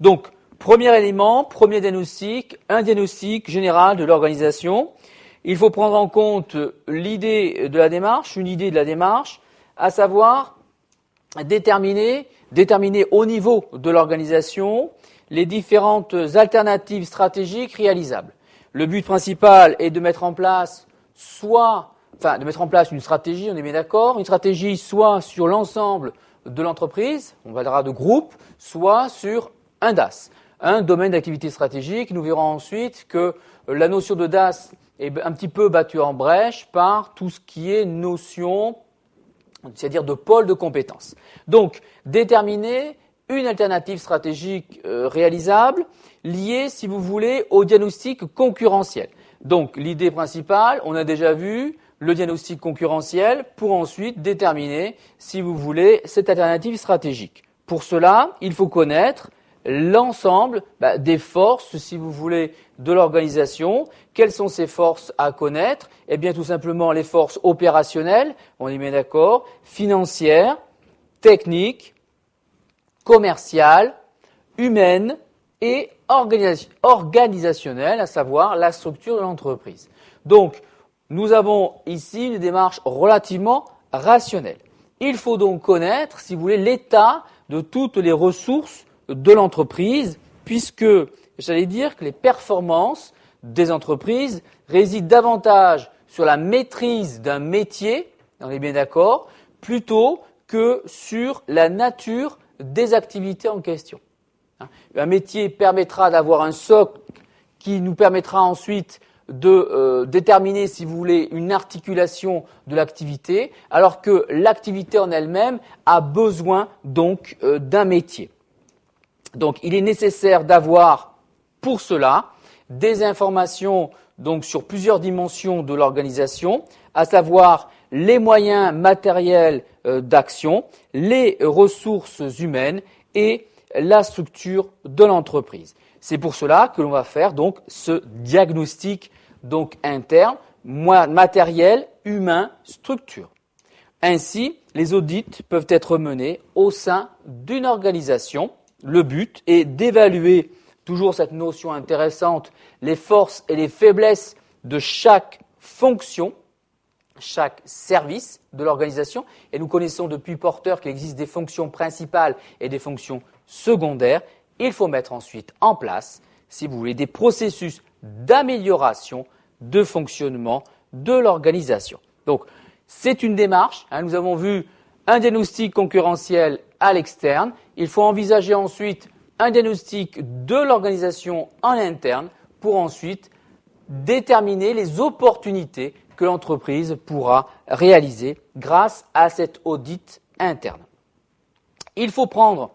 Donc, premier élément, premier diagnostic, un diagnostic général de l'organisation. Il faut prendre en compte l'idée de la démarche, une idée de la démarche, à savoir déterminer au niveau de l'organisation les différentes alternatives stratégiques réalisables. Le but principal est de mettre en place une stratégie, on est bien d'accord, une stratégie soit sur l'ensemble de l'entreprise, on parlera de groupe, soit sur un DAS, un domaine d'activité stratégique. Nous verrons ensuite que la notion de DAS est un petit peu battue en brèche par tout ce qui est notion, c'est-à-dire de pôle de compétences. Donc, déterminer une alternative stratégique réalisable liée, si vous voulez, au diagnostic concurrentiel. Donc, l'idée principale, on a déjà vu le diagnostic concurrentiel pour ensuite déterminer, si vous voulez, cette alternative stratégique. Pour cela, il faut connaître l'ensemble des forces, si vous voulez, de l'organisation. Quelles sont ces forces à connaître? Eh bien, tout simplement les forces opérationnelles, on est bien d'accord, financières, techniques, commerciales, humaines et organisationnelles, à savoir la structure de l'entreprise. Donc, nous avons ici une démarche relativement rationnelle. Il faut donc connaître, si vous voulez, l'état de toutes les ressources de l'entreprise, puisque j'allais dire que les performances des entreprises résident davantage sur la maîtrise d'un métier, on est bien d'accord, plutôt que sur la nature des activités en question. Un métier permettra d'avoir un socle qui nous permettra ensuite de déterminer, si vous voulez, une articulation de l'activité, alors que l'activité en elle-même a besoin donc d'un métier. Donc, il est nécessaire d'avoir, pour cela, des informations donc sur plusieurs dimensions de l'organisation, à savoir les moyens matériels d'action, les ressources humaines et la structure de l'entreprise. C'est pour cela que l'on va faire donc ce diagnostic donc interne, matériel, humain, structure. Ainsi, les audits peuvent être menés au sein d'une organisation. Le but est d'évaluer, toujours cette notion intéressante, les forces et les faiblesses de chaque fonction, chaque service de l'organisation. Et nous connaissons depuis Porter qu'il existe des fonctions principales et des fonctions secondaires. Il faut mettre ensuite en place, si vous voulez, des processus d'amélioration de fonctionnement de l'organisation. Donc, c'est une démarche. Nous avons vu un diagnostic concurrentiel à l'externe. Il faut envisager ensuite un diagnostic de l'organisation en interne pour ensuite déterminer les opportunités que l'entreprise pourra réaliser grâce à cet audit interne. Il faut prendre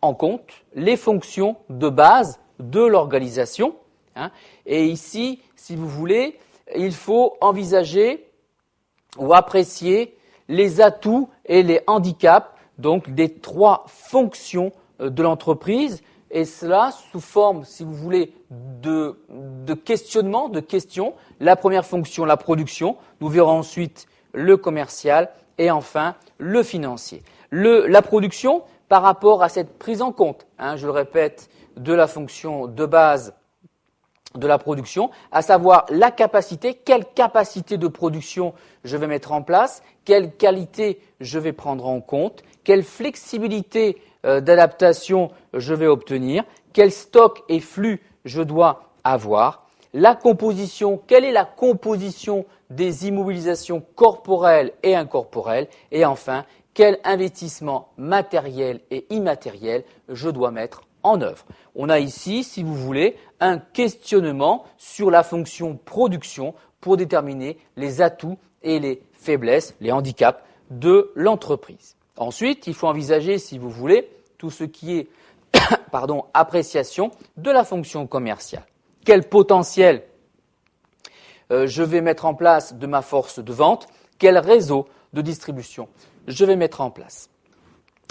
en compte les fonctions de base de l'organisation. Et ici, si vous voulez, il faut envisager ou apprécier les atouts et les handicaps donc des trois fonctions de l'entreprise, et cela sous forme, si vous voulez, de questionnement, de questions. La première fonction, la production, nous verrons ensuite le commercial et enfin le financier. La production par rapport à cette prise en compte, je le répète, de la fonction de base de la production, à savoir la capacité, quelle capacité de production je vais mettre en place, quelle qualité je vais prendre en compte, quelle flexibilité d'adaptation je vais obtenir, quel stock et flux je dois avoir, la composition, quelle est la composition des immobilisations corporelles et incorporelles, et enfin, quel investissement matériel et immatériel je dois mettre en œuvre. On a ici, si vous voulez, un questionnement sur la fonction production pour déterminer les atouts et les faiblesses, les handicaps de l'entreprise. Ensuite, il faut envisager, si vous voulez, tout ce qui est appréciation de la fonction commerciale. Quel potentiel je vais mettre en place de ma force de vente? Quel réseau de distribution je vais mettre en place?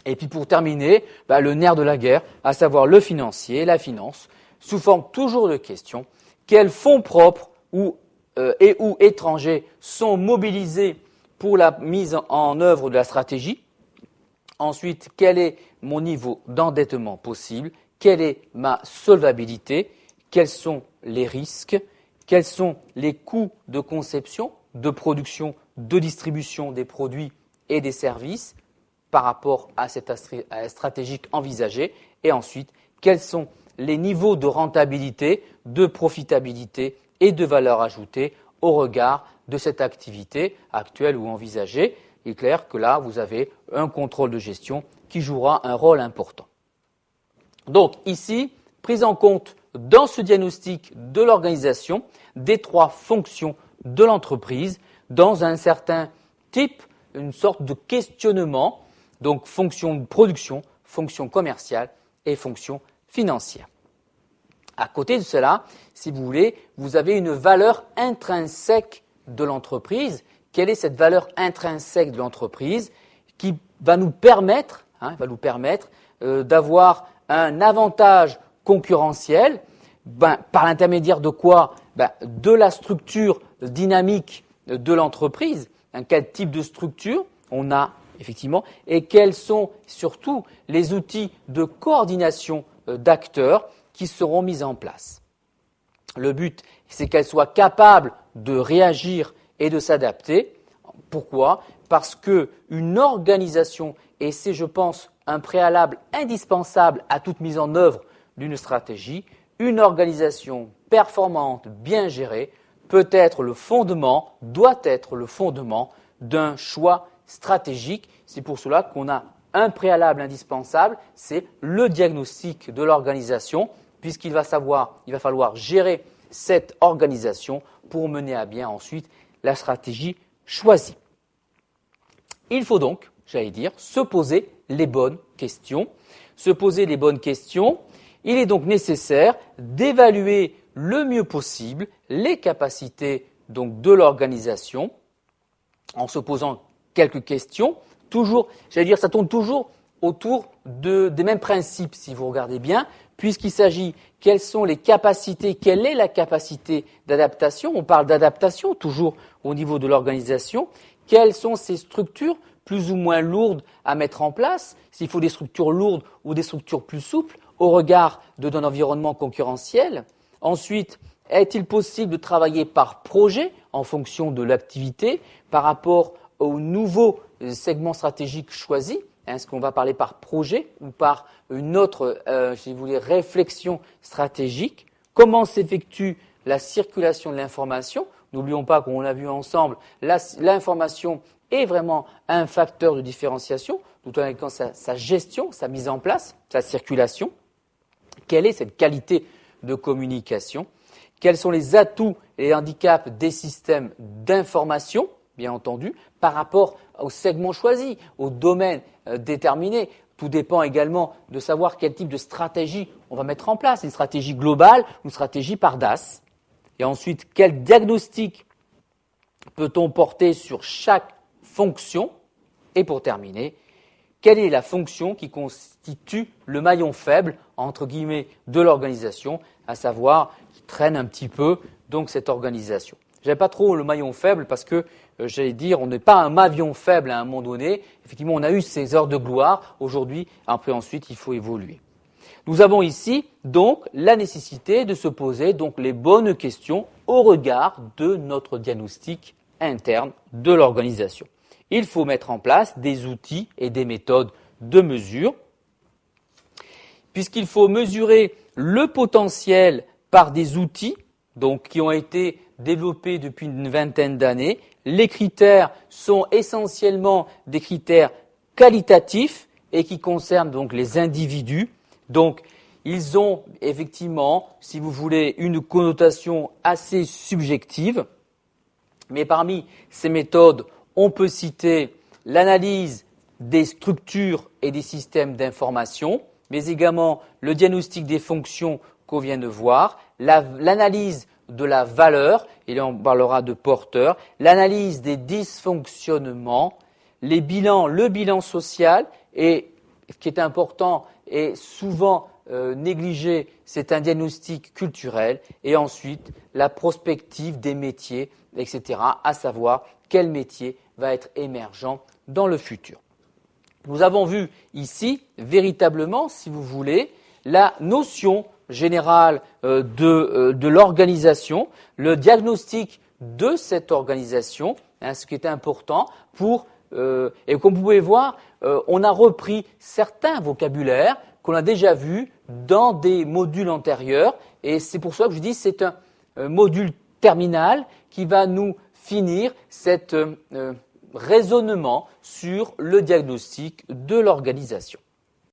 Et puis pour terminer, le nerf de la guerre, à savoir le financier, la finance, sous forme toujours de questions. Quels fonds propres ou étrangers sont mobilisés pour la mise en œuvre de la stratégie? Ensuite, quel est mon niveau d'endettement possible? quelle est ma solvabilité, quels sont les risques, quels sont les coûts de conception, de production, de distribution des produits et des services par rapport à cette stratégie envisagée, et ensuite, quels sont les niveaux de rentabilité, de profitabilité et de valeur ajoutée au regard de cette activité actuelle ou envisagée. Il est clair que là, vous avez un contrôle de gestion qui jouera un rôle important. Donc ici, prise en compte dans ce diagnostic de l'organisation des 3 fonctions de l'entreprise dans un certain type, une sorte de questionnement, donc fonction de production, fonction commerciale et fonction financière. À côté de cela, si vous voulez, vous avez une valeur intrinsèque de l'entreprise. Quelle est cette valeur intrinsèque de l'entreprise qui va nous permettre, d'avoir un avantage concurrentiel par l'intermédiaire de quoi? De la structure dynamique de l'entreprise. Quel type de structure on a effectivement et quels sont surtout les outils de coordination d'acteurs qui seront mis en place. Le but, c'est qu'elle soit capable de réagir et de s'adapter. Pourquoi? Parce qu'une organisation, et c'est, je pense, un préalable indispensable à toute mise en œuvre d'une stratégie, une organisation performante, bien gérée, peut être le fondement, doit être le fondement d'un choix stratégique. C'est pour cela qu'on a un préalable indispensable, c'est le diagnostic de l'organisation, puisqu'il va falloir gérer cette organisation pour mener à bien ensuite la stratégie choisie. Il faut donc, se poser les bonnes questions. Se poser les bonnes questions, il est donc nécessaire d'évaluer le mieux possible les capacités donc de l'organisation en se posant quelques questions. Toujours, ça tourne toujours autour des mêmes principes, si vous regardez bien, puisqu'il s'agit quelles sont les capacités, quelle est la capacité d'adaptation. On parle d'adaptation toujours au niveau de l'organisation. Quelles sont ces structures plus ou moins lourdes à mettre en place, s'il faut des structures lourdes ou des structures plus souples au regard d'un environnement concurrentiel. Ensuite, est-il possible de travailler par projet en fonction de l'activité par rapport au nouveau segment stratégique choisi? Est-ce qu'on va parler par projet ou par une autre, réflexion stratégique? Comment s'effectue la circulation de l'information? N'oublions pas qu'on l'a vu ensemble, l'information est vraiment un facteur de différenciation, tout en étant sa gestion, sa mise en place, sa circulation. Quelle est cette qualité de communication? Quels sont les atouts et les handicaps des systèmes d'information, bien entendu, par rapport au segment choisi, au domaine déterminé? Tout dépend également de savoir quel type de stratégie on va mettre en place, une stratégie globale ou une stratégie par DAS. Et ensuite, quel diagnostic peut-on porter sur chaque fonction? Et pour terminer, quelle est la fonction qui constitue le maillon faible, entre guillemets, de l'organisation, à savoir qui traîne un petit peu donc cette organisation? Je n'avais pas trop le maillon faible parce que, on n'est pas un maillon faible à un moment donné. Effectivement, on a eu ces heures de gloire. Aujourd'hui, après ensuite, il faut évoluer. Nous avons ici donc la nécessité de se poser donc les bonnes questions au regard de notre diagnostic interne de l'organisation. Il faut mettre en place des outils et des méthodes de mesure, puisqu'il faut mesurer le potentiel par des outils donc, qui ont été développés depuis une vingtaine d'années. Les critères sont essentiellement des critères qualitatifs et qui concernent donc les individus. Donc, ils ont effectivement, si vous voulez, une connotation assez subjective. Mais parmi ces méthodes, on peut citer l'analyse des structures et des systèmes d'information, mais également le diagnostic des fonctions qu'on vient de voir, l'analyse de la valeur, et là on parlera de porteur, l'analyse des dysfonctionnements, le bilan social, et ce qui est important et souvent négligé, c'est un diagnostic culturel, et ensuite la prospective des métiers, etc., à savoir quel métier va être émergent dans le futur. Nous avons vu ici, véritablement, si vous voulez, la notion générale de l'organisation, le diagnostic de cette organisation, ce qui est important et comme vous pouvez voir, on a repris certains vocabulaires qu'on a déjà vus dans des modules antérieurs et c'est pour ça que je dis que c'est un module terminal qui va nous finir cet raisonnement sur le diagnostic de l'organisation.